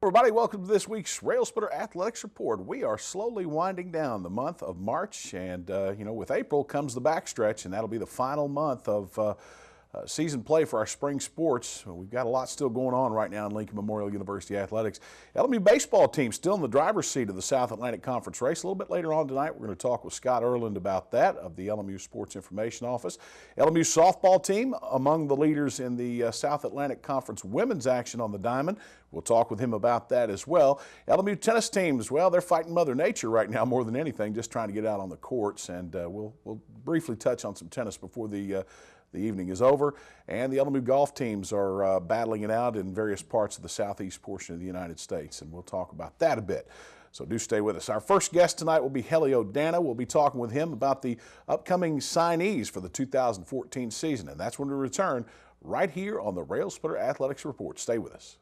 Everybody, welcome to this week's Railsplitter Athletics Report. We are slowly winding down the month of March, and with April comes the backstretch, and that'll be the final month of season play for our spring sports. We've got a lot still going on right now in Lincoln Memorial University Athletics. LMU baseball team still in the driver's seat of the South Atlantic Conference race. A little bit later on tonight, we're going to talk with Scott Erland about that of the LMU Sports Information Office. LMU softball team among the leaders in the South Atlantic Conference women's action on the diamond. We'll talk with him about that as well. LMU tennis teams, well, they're fighting Mother Nature right now more than anything, just trying to get out on the courts, and we'll briefly touch on some tennis before the evening is over. And the LMU golf teams are battling it out in various parts of the southeast portion of the United States, and we'll talk about that a bit. So do stay with us. Our first guest tonight will be Helio Dana. We'll be talking with him about the upcoming signees for the 2014 season, and that's when we return right here on the Railsplitter Athletics Report. Stay with us.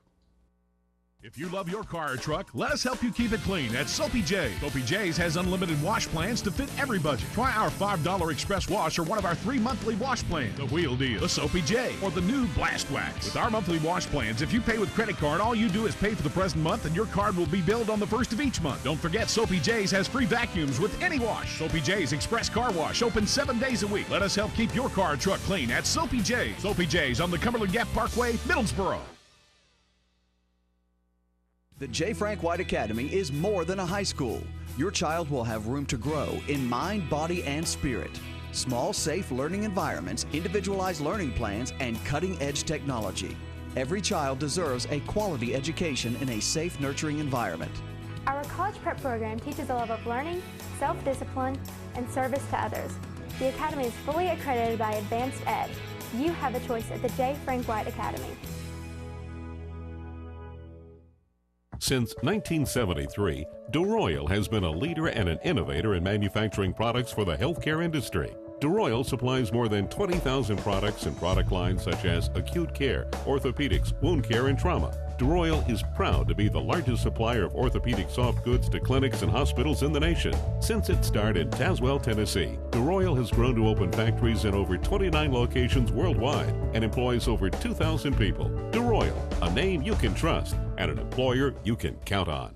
If you love your car or truck, let us help you keep it clean at Soapy J's. Soapy J's has unlimited wash plans to fit every budget. Try our $5 express wash or one of our 3 monthly wash plans. The Wheel Deal, the Soapy J, or the new Blast Wax. With our monthly wash plans, if you pay with credit card, all you do is pay for the present month and your card will be billed on the first of each month. Don't forget Soapy J's has free vacuums with any wash. Soapy J's Express Car Wash, open 7 days a week. Let us help keep your car or truck clean at Soapy J's. Soapy J's on the Cumberland Gap Parkway, Middlesboro. The J. Frank White Academy is more than a high school. Your child will have room to grow in mind, body, and spirit. Small, safe learning environments, individualized learning plans, and cutting-edge technology. Every child deserves a quality education in a safe, nurturing environment. Our college prep program teaches a love of learning, self-discipline, and service to others. The Academy is fully accredited by Advanced Ed. You have a choice at the J. Frank White Academy. Since 1973, DeRoyal has been a leader and an innovator in manufacturing products for the healthcare industry. DeRoyal supplies more than 20,000 products and product lines such as acute care, orthopedics, wound care, and trauma. DeRoyal is proud to be the largest supplier of orthopedic soft goods to clinics and hospitals in the nation. Since its start in Tazewell, Tennessee, DeRoyal has grown to open factories in over 29 locations worldwide and employs over 2,000 people. DeRoyal, a name you can trust and an employer you can count on.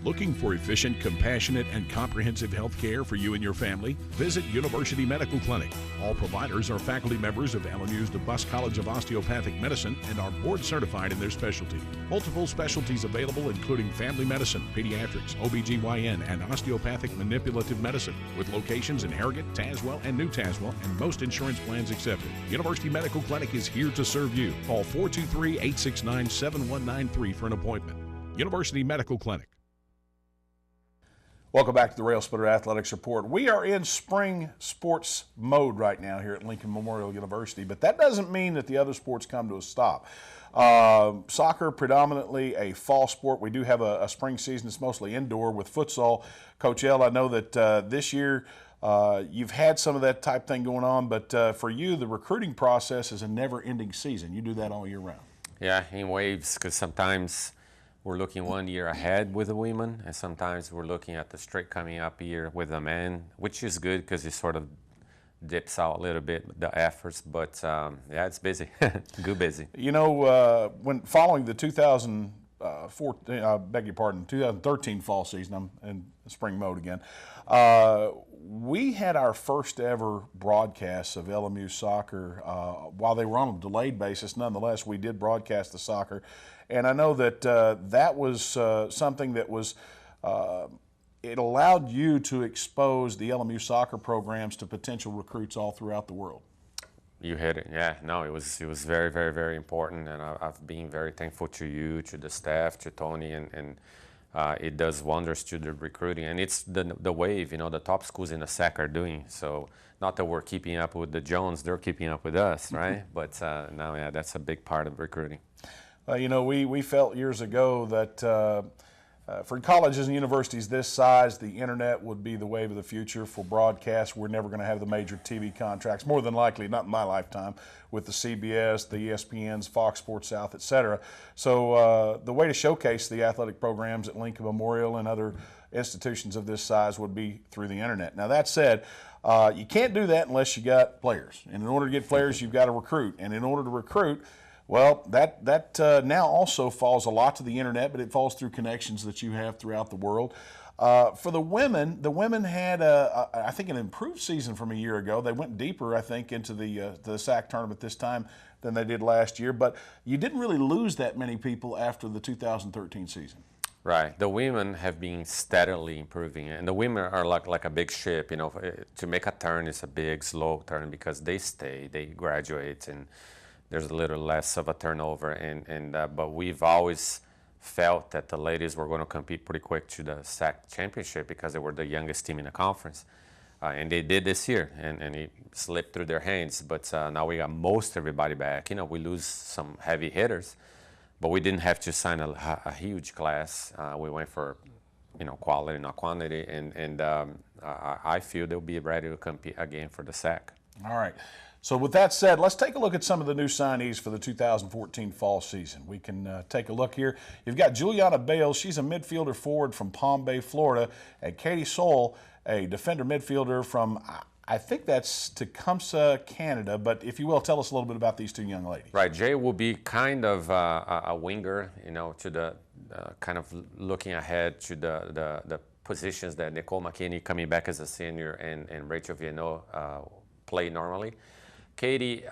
Looking for efficient, compassionate, and comprehensive health care for you and your family? Visit University Medical Clinic. All providers are faculty members of LMU's DeBus College of Osteopathic Medicine and are board certified in their specialty. Multiple specialties available including family medicine, pediatrics, OBGYN, and osteopathic manipulative medicine, with locations in Harrogate, Tazewell, and New Tazewell, and most insurance plans accepted. University Medical Clinic is here to serve you. Call 423-869-7193 for an appointment. University Medical Clinic. Welcome back to the Railsplitter Athletics Report. We are in spring sports mode right now here at Lincoln Memorial University, but that doesn't mean that the other sports come to a stop. Soccer, predominantly a fall sport. We do have a spring season. It's mostly indoor with futsal. Coach L, I know that this year you've had some of that type thing going on, but for you, the recruiting process is a never-ending season. You do that all year round. Yeah, in waves, because sometimes we're looking 1 year ahead with the women, and sometimes we're looking at the straight coming up year with the men, which is good because it sort of dips out a little bit, the efforts, but yeah, it's busy, good busy. You know, when following the 2013 fall season, I'm in spring mode again, we had our first ever broadcasts of LMU soccer. While they were on a delayed basis, nonetheless, we did broadcast the soccer. And I know that that was something that was, it allowed you to expose the LMU soccer programs to potential recruits all throughout the world. You hit it, yeah. No, it was very, very, very important, and I've been very thankful to you, to the staff, to Tony, and it does wonders to the recruiting. And it's the wave, you know, the top schools in the SEC are doing. So not that we're keeping up with the Jones, they're keeping up with us, right? But now, yeah, that's a big part of recruiting. You know, we felt years ago that for colleges and universities this size, the internet would be the wave of the future. For broadcast, we're never going to have the major TV contracts, more than likely, not in my lifetime, with the CBS, the ESPNs, Fox Sports South, et cetera. So the way to showcase the athletic programs at Lincoln Memorial and other institutions of this size would be through the internet. Now, that said, you can't do that unless you got players. And in order to get players, you've got to recruit. And in order to recruit, Well, that now also falls a lot to the internet, but it falls through connections that you have throughout the world. For the women had I think an improved season from a year ago. They went deeper, I think, into the SAC tournament this time than they did last year. But you didn't really lose that many people after the 2013 season. Right. The women have been steadily improving, and the women are like a big ship. You know, to make a turn is a big, slow turn because they stay, they graduate, and there's a little less of a turnover. But we've always felt that the ladies were going to compete pretty quick to the SAC championship because they were the youngest team in the conference, and they did this year, and it slipped through their hands. But now we got most everybody back. You know, we lose some heavy hitters. But we didn't have to sign a huge class. We went for, you know, quality, not quantity, and I feel they'll be ready to compete again for the SAC. All right. So with that said, let's take a look at some of the new signees for the 2014 fall season. We can take a look here. You've got Juliana Bales. She's a midfielder forward from Palm Bay, Florida, and Katie Soule, a defender midfielder from I think that's Tecumseh, Canada, but if you will, tell us a little bit about these two young ladies. Right, Jay will be kind of a winger, you know, to the kind of looking ahead to the positions that Nicole McKinney coming back as a senior and Rachel Viano play normally. Katie,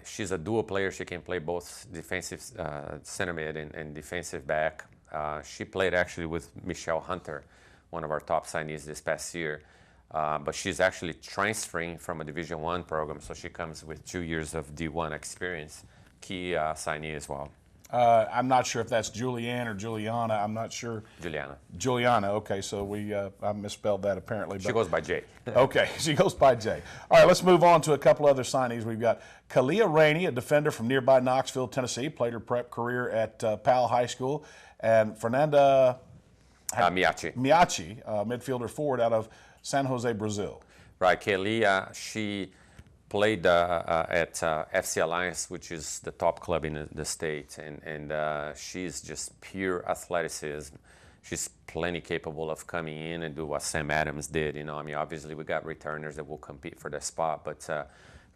she's a dual player. She can play both defensive center mid and defensive back. She played actually with Michelle Hunter, one of our top signees this past year. But she's actually transferring from a Division I program, so she comes with 2 years of D1 experience. Key signee as well. I'm not sure if that's Julianne or Juliana. I'm not sure. Juliana. Juliana. Okay, so I misspelled that apparently. She goes by Jay. Okay, she goes by Jay. All right, let's move on to a couple other signees. We've got Kalia Rainey, a defender from nearby Knoxville, Tennessee, played her prep career at Powell High School, and Fernanda Miachi, midfielder forward out of San Jose, Brazil. Right, Kalia, she played at FC Alliance, which is the top club in the state, and she's just pure athleticism. She's plenty capable of coming in and do what Sam Adams did. You know, I mean, obviously we got returners that will compete for that spot, but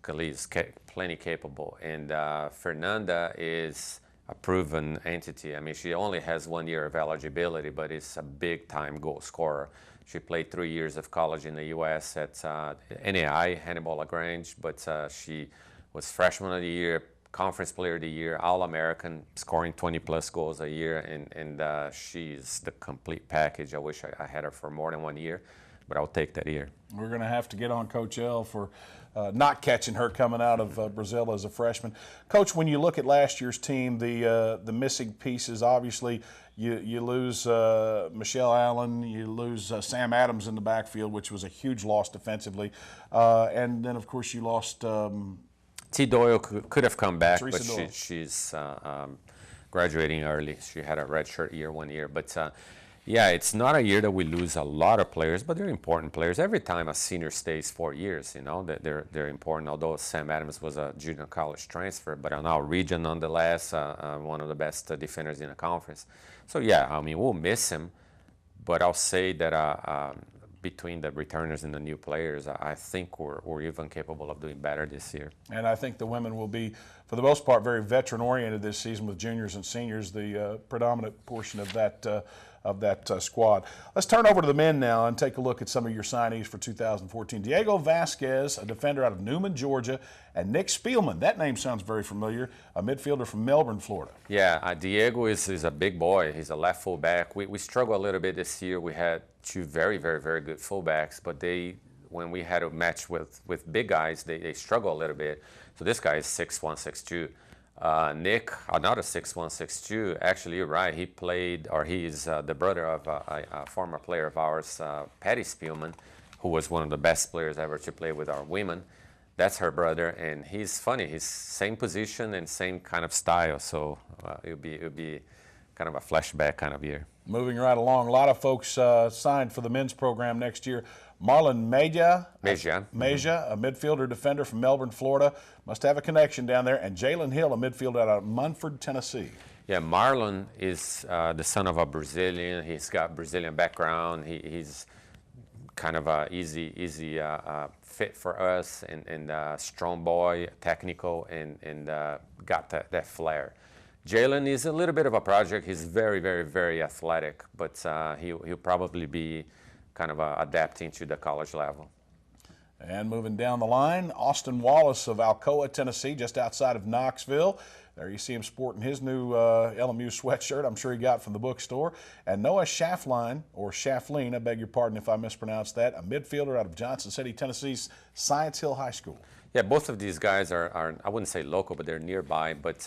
Kalia is plenty capable. And Fernanda is a proven entity. I mean, she only has 1 year of eligibility, but is a big-time goal scorer. She played 3 years of college in the U.S. at NAI, Hannibal LaGrange, but she was Freshman of the Year, Conference Player of the Year, All-American, scoring 20-plus goals a year, and she's the complete package. I wish I had her for more than 1 year, but I'll take that year. We're going to have to get on Coach L for not catching her coming out of Brazil as a freshman. Coach, when you look at last year's team, the missing pieces, obviously you lose Michelle Allen, you lose Sam Adams in the backfield, which was a huge loss defensively, and then of course you lost T. Doyle could have come back, Teresa but Doyle. she's graduating early. She had a redshirt year 1 year, but yeah, it's not a year that we lose a lot of players, but they're important players. Every time a senior stays 4 years, you know, they're important. Although Sam Adams was a junior college transfer, but now region nonetheless, one of the best defenders in the conference. So yeah, I mean, we'll miss him, but I'll say that between the returners and the new players, I think we're even capable of doing better this year. And I think the women will be, for the most part, very veteran-oriented this season with juniors and seniors, the predominant portion of that squad. Let's turn over to the men now and take a look at some of your signees for 2014. Diego Vasquez, a defender out of Newman, Georgia, and Nick Spielman. That name sounds very familiar, a midfielder from Melbourne, Florida. Yeah, Diego is a big boy. He's a left fullback. We struggled a little bit this year. We had two very, very, very good fullbacks, but when we had a match with big guys, they struggle a little bit. So this guy is 6'1", 6'2". Nick, another 6'1", 6'2". Actually, you're right. He played, or he is the brother of a former player of ours, Patty Spielman, who was one of the best players ever to play with our women. That's her brother, and he's funny. He's same position and same kind of style. So it'll be kind of a flashback kind of year. Moving right along, a lot of folks signed for the men's program next year. Marlon Meja, a midfielder defender from Melbourne, Florida, must have a connection down there, and Jalen Hill, a midfielder out of Munford, Tennessee. Yeah, Marlon is the son of a Brazilian. He's got Brazilian background. He's kind of a easy fit for us, and strong boy, technical, and got that flair. Jalen is a little bit of a project. He's very, very, very athletic, but he'll probably be kind of adapting to the college level. And moving down the line, Austin Wallace of Alcoa, Tennessee, just outside of Knoxville. There you see him sporting his new LMU sweatshirt, I'm sure he got from the bookstore. And Noah Shafleen, I beg your pardon if I mispronounced that, a midfielder out of Johnson City, Tennessee's Science Hill High School. Yeah, both of these guys are I wouldn't say local, but they're nearby. But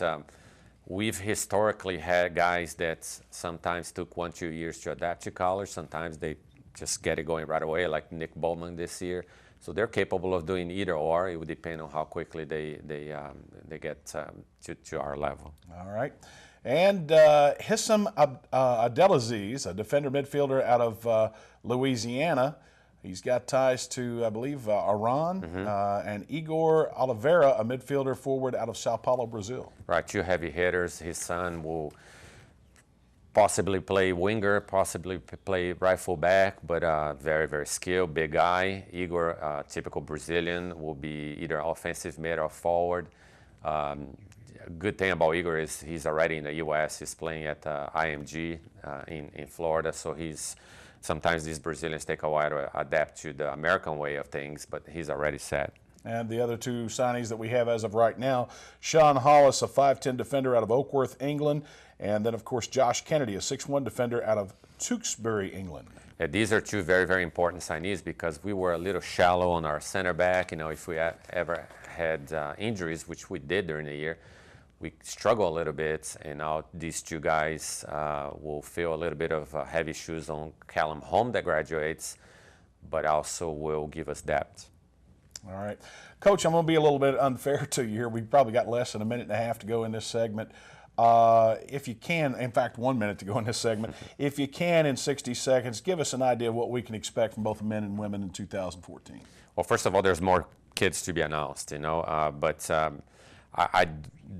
we've historically had guys that sometimes took 1-2 years to adapt to college. Sometimes they just get it going right away, like Nick Bowman this year. So they're capable of doing either or. It would depend on how quickly they get to our level. All right. And Hissam Abdelaziz, a defender midfielder out of Louisiana. He's got ties to, I believe, Iran. And Igor Oliveira, a midfielder forward out of Sao Paulo, Brazil. Right, two heavy hitters. His son will possibly play winger, possibly play right full back, but very, very skilled, big guy. Igor, typical Brazilian, will be either offensive mid or forward. Good thing about Igor is he's already in the U.S. He's playing at IMG in Florida, so sometimes these Brazilians take a while to adapt to the American way of things, but he's already set. And the other two signings that we have as of right now, Sean Hollis, a 5'10 defender out of Oakworth, England, and then, of course, Josh Kennedy, a 6'1 defender out of Tewksbury, England. Yeah, these are two very, very important signees because we were a little shallow on our center back. You know, if we ever had injuries, which we did during the year, we struggle a little bit, and now these two guys will fill a little bit of heavy shoes on Callum Holm that graduates, but also will give us depth. All right. Coach, I'm going to be a little bit unfair to you here. We've probably got less than a minute and a half to go in this segment. If you can, in fact, 1 minute to go in this segment, if you can, in 60 seconds, give us an idea of what we can expect from both men and women in 2014. Well, first of all, there's more kids to be announced, you know, but I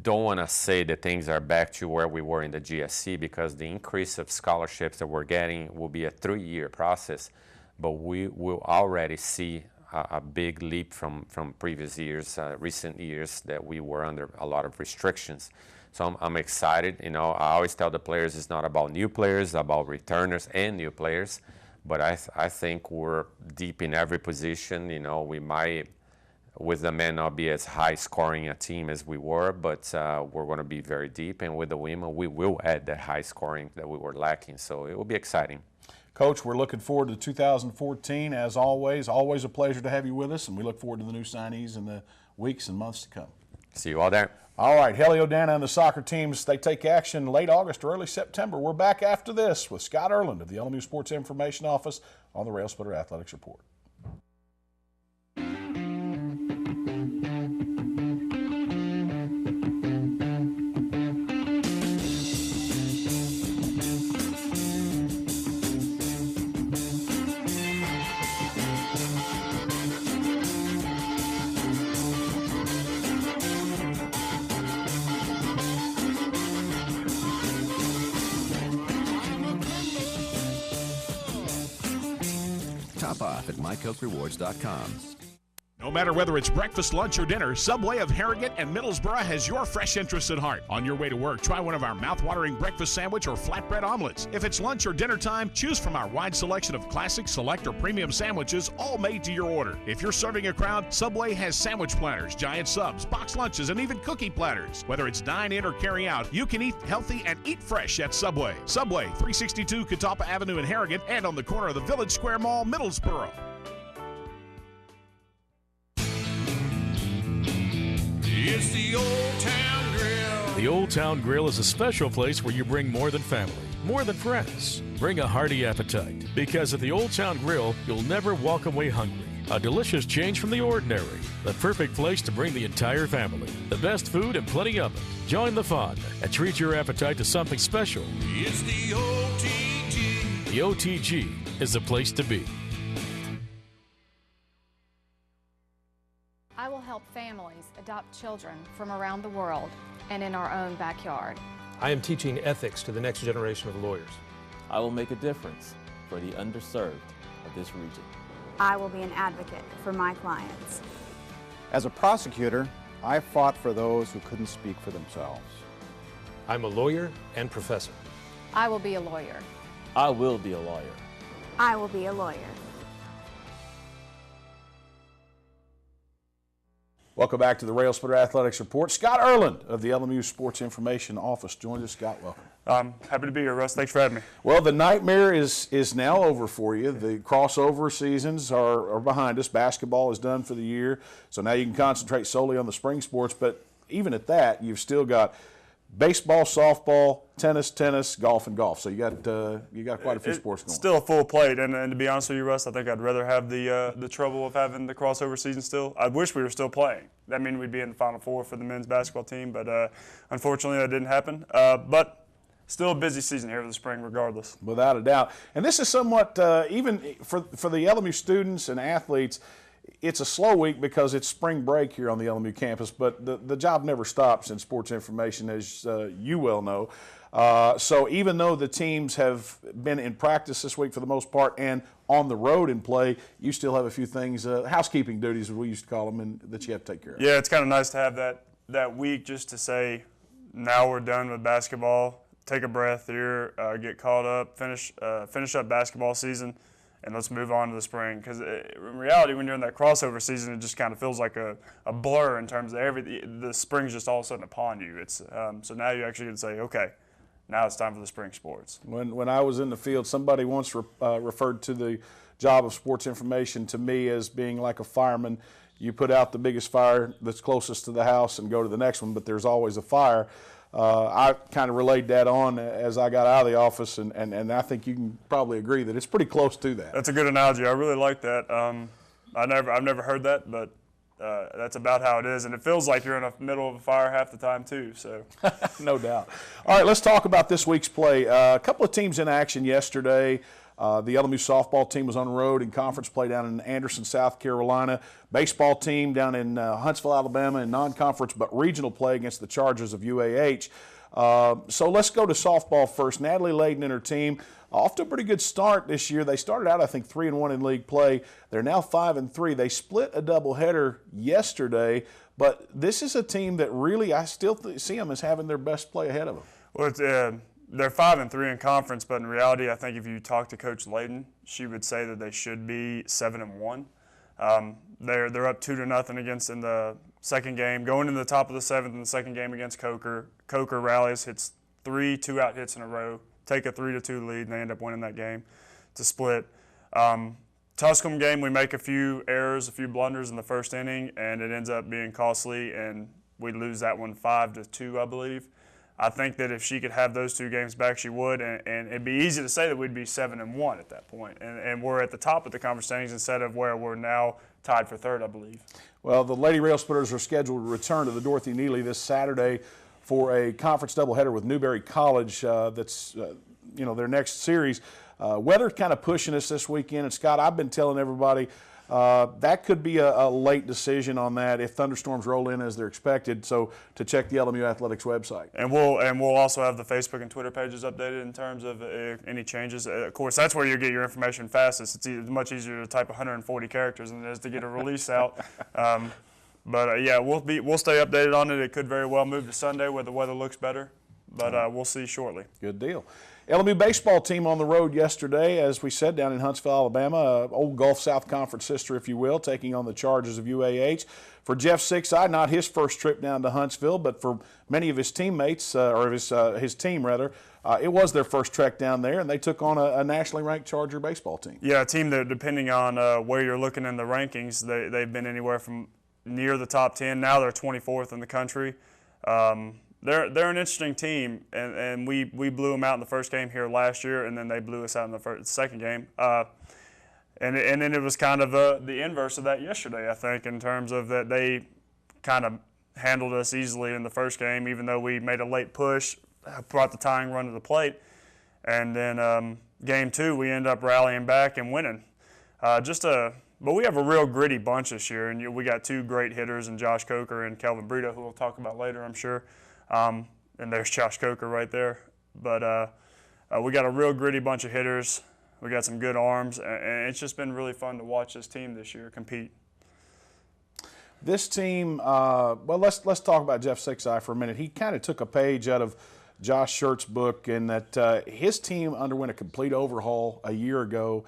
don't want to say that things are back to where we were in the GSC because the increase of scholarships that we're getting will be a 3-year process, but we will already see a big leap from previous years, recent years that we were under a lot of restrictions. So I'm excited. You know, I always tell the players it's not about new players, it's about returners and new players. But I think we're deep in every position. You know, we might, with the men, not be as high scoring a team as we were, but we're going to be very deep. And with the women, we will add that high scoring that we were lacking. So it will be exciting. Coach, we're looking forward to 2014 as always. Always a pleasure to have you with us, and we look forward to the new signees in the weeks and months to come. See you all there. All right, Helio Dana and the soccer teams, they take action late August or early September. We're back after this with Scott Erland of the LMU Sports Information Office on the Railsplitter Athletics Report. Top off at mycokerewards.com. No matter whether it's breakfast, lunch, or dinner, Subway of Harrogate and Middlesboro has your fresh interests at heart. On your way to work, try one of our mouth-watering breakfast sandwich or flatbread omelets. If it's lunch or dinner time, choose from our wide selection of classic, select, or premium sandwiches, all made to your order. If you're serving a crowd, Subway has sandwich platters, giant subs, box lunches, and even cookie platters. Whether it's dine in or carry out, you can eat healthy and eat fresh at Subway. Subway, 362 Catawba Avenue in Harrogate and on the corner of the Village Square Mall, Middlesboro. It's the Old Town Grill. The Old Town Grill is a special place where you bring more than family, more than friends. Bring a hearty appetite, because at the Old Town Grill, you'll never walk away hungry. A delicious change from the ordinary. The perfect place to bring the entire family. The best food and plenty of it. Join the fun and treat your appetite to something special. It's the OTG. The OTG is the place to be. I will help families adopt children from around the world and in our own backyard. I am teaching ethics to the next generation of lawyers. I will make a difference for the underserved of this region. I will be an advocate for my clients. As a prosecutor, I fought for those who couldn't speak for themselves. I'm a lawyer and professor. I will be a lawyer. I will be a lawyer. I will be a lawyer. Welcome back to the Railsplitter Athletics Report. Scott Erland of the LMU Sports Information Office joins us. Scott, welcome. Happy to be here, Russ. Thanks for having me. Well, the nightmare is now over for you. The crossover seasons are behind us. Basketball is done for the year, so now you can concentrate solely on the spring sports. But even at that, you've still got baseball, softball, tennis, golf, and golf. So you got quite a few sports going. Still a full plate, and to be honest with you, Russ, I think I'd rather have the trouble of having the crossover season still. I wish we were still playing. That means we'd be in the Final Four for the men's basketball team, but unfortunately that didn't happen. But still a busy season here in the spring regardless. Without a doubt. And this is somewhat, even for the LMU students and athletes, it's a slow week because it's spring break here on the LMU campus, but the job never stops in sports information, as you well know. So even though the teams have been in practice this week for the most part and on the road in play, you still have a few things, housekeeping duties as we used to call them, and that you have to take care of. Yeah, it's kind of nice to have that week just to say, now we're done with basketball. Take a breath here, get caught up, finish up basketball season, and let's move on to the spring. Because in reality, when you're in that crossover season, it just kind of feels like a blur in terms of everything. The spring's just all of a sudden upon you. It's so now you actually get to say, okay, now it's time for the spring sports. When I was in the field, somebody once referred to the job of sports information to me as being like a fireman. You put out the biggest fire that's closest to the house and go to the next one, but there's always a fire. I kind of relayed that on as I got out of the office, and I think you can probably agree that it's pretty close to that. That's a good analogy. I really like that. I've never heard that, but that's about how it is, and it feels like you're in the middle of a fire half the time too. So, no doubt. All right, let's talk about this week's play. A couple of teams in action yesterday. The LMU softball team was on the road in conference play down in Anderson, South Carolina. Baseball team down in Huntsville, Alabama in non-conference but regional play against the Chargers of UAH. So let's go to softball first. Natalie Layden and her team off to a pretty good start this year. They started out, I think, 3-1 in league play. They're now 5-3. They split a doubleheader yesterday, but this is a team that really I still see them as having their best play ahead of them. Well, they're 5-3 in conference, but in reality, I think if you talk to Coach Layden, she would say that they should be 7-1. They're up 2-0 against in the second game, going into the top of the seventh in the second game against Coker. Coker rallies, hits 3 two-out hits in a row, take a 3-2 lead, and they end up winning that game to split. Tusculum game, we make a few errors, a few blunders in the first inning, and it ends up being costly, and we lose that one 5-2, I believe. I think that if she could have those two games back, she would, and it'd be easy to say that we'd be 7-1 at that point. And we're at the top of the conference standings instead of where we're now tied for third, I believe. Well, the Lady Railsplitters are scheduled to return to the Dorothy Neely this Saturday for a conference doubleheader with Newberry College. That's their next series. Weather kind of pushing us this weekend, and Scott, I've been telling everybody that could be a late decision on that if thunderstorms roll in as they're expected. So to check the LMU Athletics website. And we'll also have the Facebook and Twitter pages updated in terms of any changes. Of course, that's where you get your information fastest. It's much easier to type 140 characters than it is to get a release out. Yeah, we'll stay updated on it. It could very well move to Sunday where the weather looks better, but we'll see shortly. Good deal. LMU baseball team on the road yesterday, as we said, down in Huntsville, Alabama, old Gulf South Conference sister, if you will, taking on the Chargers of UAH. For Jeff Sixside, not his first trip down to Huntsville, but for many of his teammates, or his team rather, it was their first trek down there, and they took on a nationally ranked Charger baseball team. Yeah, a team that, depending on where you're looking in the rankings, they've been anywhere from near the top 10. Now they're 24th in the country. They're an interesting team, and we blew them out in the first game here last year, and then they blew us out in the second game. And then it was kind of the inverse of that yesterday, I think, in terms of that they kind of handled us easily in the first game, even though we made a late push, brought the tying run to the plate. And then game two, we end up rallying back and winning. But we have a real gritty bunch this year, and we got two great hitters in Josh Coker and Kelvin Brito, who we'll talk about later, I'm sure. And there's Josh Coker right there. But we got a real gritty bunch of hitters. We got some good arms, and it's just been really fun to watch this team this year compete. This team, well, let's talk about Jeff Sixeye for a minute. He kind of took a page out of Josh Shirt's book in that his team underwent a complete overhaul a year ago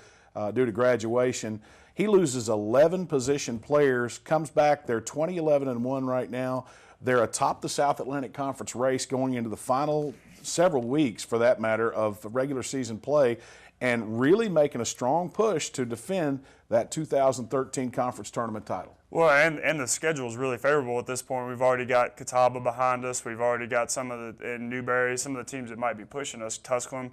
due to graduation. He loses 11 position players, comes back. They're 20-11-1 right now. They're atop the South Atlantic Conference race going into the final several weeks, for that matter, of regular season play, and really making a strong push to defend that 2013 conference tournament title. Well, and the schedule is really favorable at this point. We've already got Catawba behind us. We've already got some of the in Newberry, some of the teams that might be pushing us. Tusculum.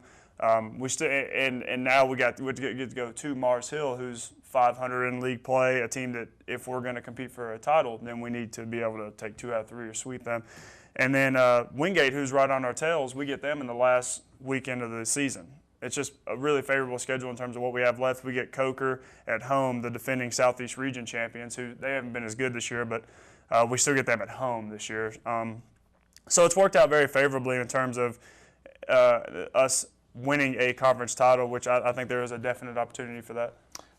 We still and now we get to go to Mars Hill, who's 500 in league play, a team that if we're going to compete for a title, then we need to be able to take 2 out of 3 or sweep them. And then Wingate, who's right on our tails, we get them in the last weekend of the season. It's just a really favorable schedule in terms of what we have left. We get Coker at home, the defending Southeast Region champions, who they haven't been as good this year, but we still get them at home this year. So it's worked out very favorably in terms of us winning a conference title, which I think there is a definite opportunity for that.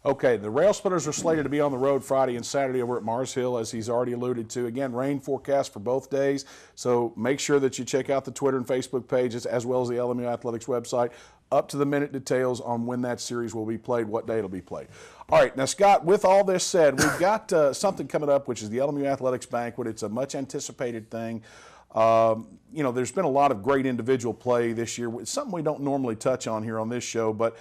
Okay, the Railsplitters are slated to be on the road Friday and Saturday over at Mars Hill, as he's already alluded to. Again, rain forecast for both days, so make sure that you check out the Twitter and Facebook pages as well as the LMU Athletics website, up-to-the-minute details on when that series will be played, what day it'll be played. All right, now, Scott, with all this said, we've got something coming up, which is the LMU Athletics Banquet. It's a much-anticipated thing. You know, there's been a lot of great individual play this year. It's something we don't normally touch on here on this show, but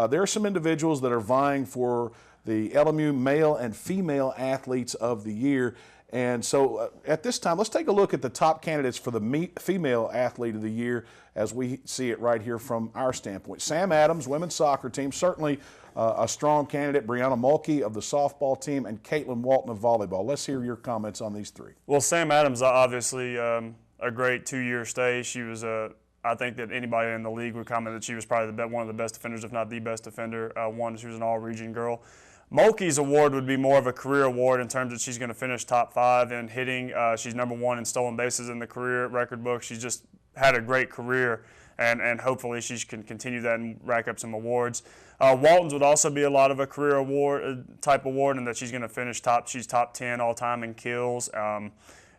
there are some individuals that are vying for the LMU Male and Female Athletes of the Year. And so at this time, let's take a look at the top candidates for the Female Athlete of the Year as we see it right here from our standpoint. Sam Adams, women's soccer team, certainly a strong candidate. Brianna Mulkey of the softball team, and Caitlin Walton of volleyball. Let's hear your comments on these three. Well, Sam Adams, obviously a great 2-year stay. She was I think that anybody in the league would comment that she was probably one of the best defenders, if not the best defender. She was an all-region girl. Mulkey's award would be more of a career award in terms that she's going to finish top 5 in hitting. She's #1 in stolen bases in the career record book. She's just had a great career, and hopefully she can continue that and rack up some awards. Walton's would also be a lot of a career award type award, in that she's going to finish she's top 10 all time in kills,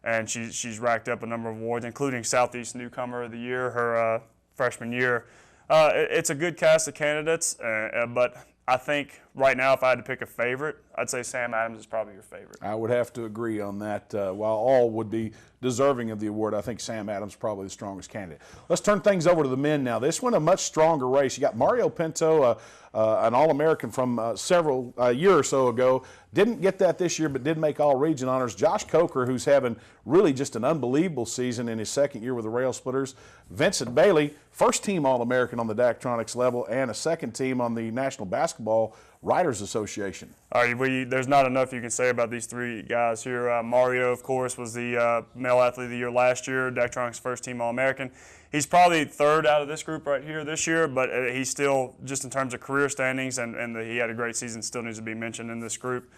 and she's racked up a number of awards, including Southeast Newcomer of the Year her freshman year. It's a good cast of candidates, but I think right now, if I had to pick a favorite, I'd say Sam Adams is probably your favorite. I would have to agree on that. While all would be deserving of the award, I think Sam Adams is probably the strongest candidate. Let's turn things over to the men now. This one, a much stronger race. You got Mario Pinto, an All-American from several year or so ago. Didn't get that this year, but did make all-region honors. Josh Coker, who's having really just an unbelievable season in his second year with the Railsplitters. Vincent Bailey, first-team All-American on the Daktronics level, and a second team on the National Basketball Writers Association. All right, there's not enough you can say about these three guys here. Mario, of course, was the Male Athlete of the Year last year, Daktronics first-team All-American. He's probably third out of this group right here this year, but he's still, just in terms of career standings, and he had a great season, still needs to be mentioned in this group.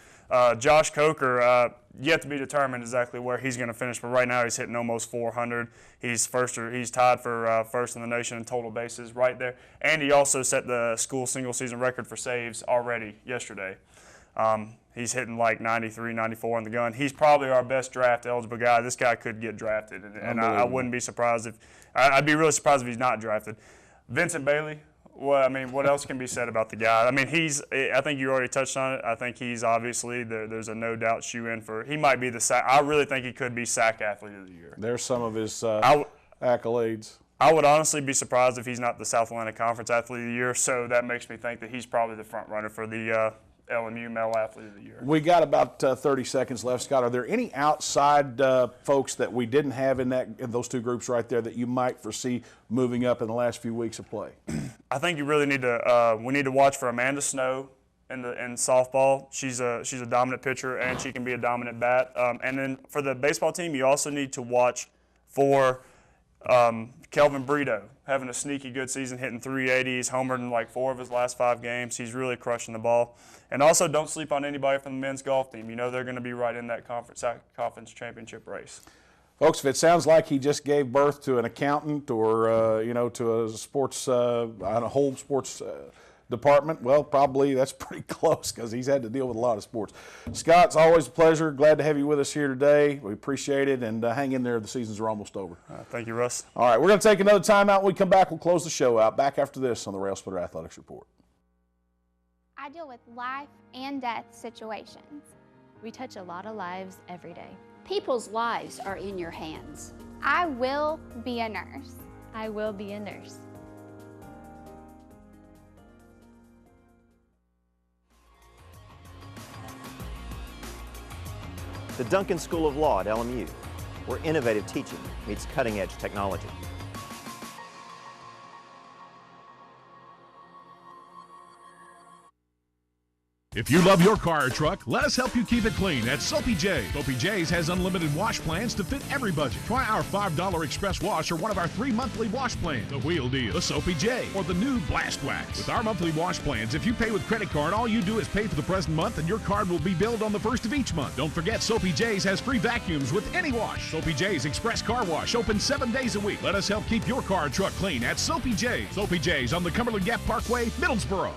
Josh Coker, yet to be determined exactly where he's going to finish, but right now he's hitting almost 400. He's tied for first in the nation in total bases right there, and he also set the school single-season record for saves already yesterday. He's hitting like 93, 94 in the gun. He's probably our best draft-eligible guy. This guy could get drafted, and I wouldn't be surprised if – I'd be really surprised if he's not drafted. Vincent Bailey, well, I mean, what else can be said about the guy? I mean, I think you already touched on it. I think he's obviously, there's a no-doubt shoe-in for – he might be I really think he could be SAC Athlete of the Year. There's some of his accolades. I would honestly be surprised if he's not the South Atlantic Conference Athlete of the Year, so that makes me think that he's probably the front runner for the LMU Male Athlete of the Year. We got about 30 seconds left, Scott. Are there any outside folks that we didn't have in those two groups right there that you might foresee moving up in the last few weeks of play? I think you really need to we need to watch for Amanda Snow in softball. She's a dominant pitcher, and she can be a dominant bat. And then for the baseball team, you also need to watch for Kelvin Brito, having a sneaky good season, hitting 380. He's homered in like 4 of his last 5 games. He's really crushing the ball. And also, don't sleep on anybody from the men's golf team. You know they're going to be right in that conference championship race. Folks, if it sounds like he just gave birth to an accountant or to a sports, a whole sports department, well, probably that's pretty close because he's had to deal with a lot of sports. Scott, it's always a pleasure. Glad to have you with us here today. We appreciate it, and hang in there. The seasons are almost over. Thank you, Russ. All right, we're going to take another timeout. When we come back, we'll close the show out. Back after this on the Railsplitter Athletics Report. I deal with life and death situations. We touch a lot of lives every day. People's lives are in your hands. I will be a nurse. I will be a nurse. The Duncan School of Law at LMU, where innovative teaching meets cutting-edge technology. If you love your car or truck, let us help you keep it clean at Soapy J. Soapy J's has unlimited wash plans to fit every budget. Try our $5 express wash or one of our 3 monthly wash plans. The Wheel Deal, the Soapy J, or the new Blast Wax. With our monthly wash plans, if you pay with credit card, all you do is pay for the present month and your card will be billed on the 1st of each month. Don't forget, Soapy J's has free vacuums with any wash. Soapy J's Express Car Wash, open 7 days a week. Let us help keep your car or truck clean at Soapy J's. Soapy J's on the Cumberland Gap Parkway, Middlesboro.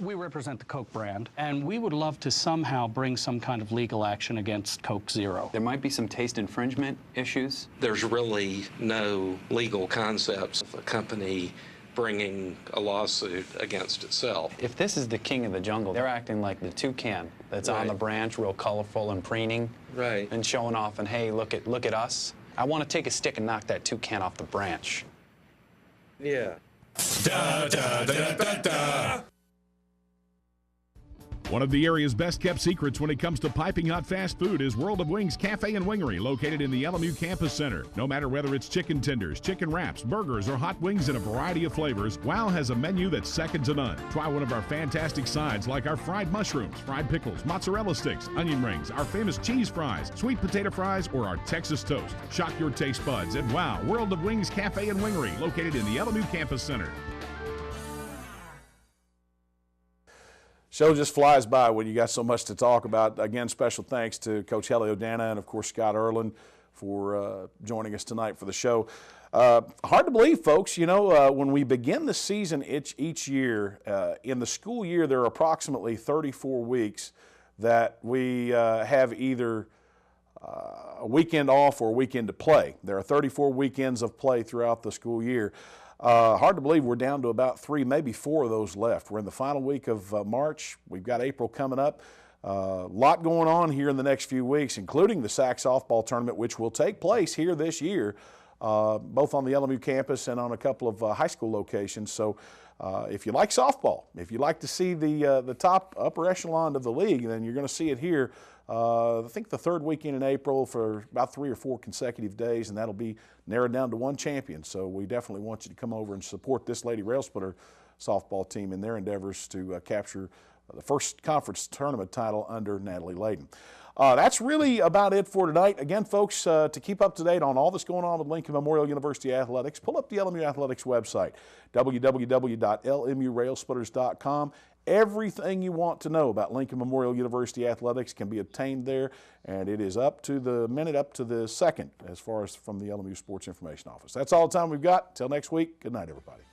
We represent the Coke brand, and we would love to somehow bring some kind of legal action against Coke Zero. There might be some taste infringement issues. There's really no legal concepts of a company bringing a lawsuit against itself. If this is the king of the jungle, they're acting like the toucan that's on the branch, real colorful and preening, and showing off, and hey, look at us. I want to take a stick and knock that toucan off the branch. Yeah. Da, da, da, da, da. One of the area's best-kept secrets when it comes to piping hot fast food is World of Wings Cafe and Wingery, located in the LMU Campus Center. No matter whether it's chicken tenders, chicken wraps, burgers, or hot wings in a variety of flavors, WOW has a menu that's second to none. Try one of our fantastic sides like our fried mushrooms, fried pickles, mozzarella sticks, onion rings, our famous cheese fries, sweet potato fries, or our Texas toast. Shock your taste buds at WOW World of Wings Cafe and Wingery, located in the LMU Campus Center. Show just flies by when you got so much to talk about. Again, special thanks to Coach Helly O'Dana and, of course, Scott Erlin for joining us tonight for the show. Hard to believe, folks, you know, when we begin the season each year, in the school year, there are approximately 34 weeks that we have either a weekend off or a weekend to play. There are 34 weekends of play throughout the school year. Hard to believe we're down to about 3, maybe 4 of those left. We're in the final week of March. We've got April coming up. A lot going on here in the next few weeks, including the SAC softball tournament, which will take place here this year, both on the LMU campus and on a couple of high school locations. So if you like softball, if you like to see the top upper echelon of the league, then you're going to see it here. I think the 3rd weekend in April for about 3 or 4 consecutive days, and that'll be narrowed down to 1 champion. So we definitely want you to come over and support this Lady Railsplitter softball team in their endeavors to capture the first conference tournament title under Natalie Layden. That's really about it for tonight. Again, folks, to keep up to date on all that's going on with Lincoln Memorial University Athletics, pull up the LMU Athletics website, www.lmurailsplitters.com. Everything you want to know about Lincoln Memorial University Athletics can be obtained there, and it is up to the minute, up to the second, as far as from the LMU Sports Information Office. That's all the time we've got. Till next week, good night, everybody.